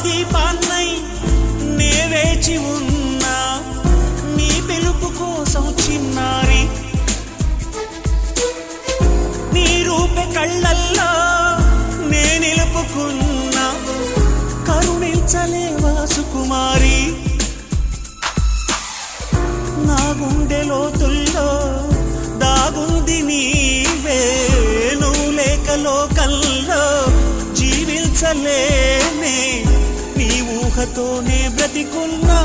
దీపాన్నై నే వేచి ఉన్నా నీ పిలుపు కోసం చిన్నారి నీ రూపే కళ్ళల్లో నే నిలుపుకున్నా కరుణించలేవా సుకుమారి నా గుండె లోతుల్లో దాగుంది నీవే నువ్వు లేక లోకల్లో జీవించలేనే నీ ఊహతోనే బ్రతికున్నా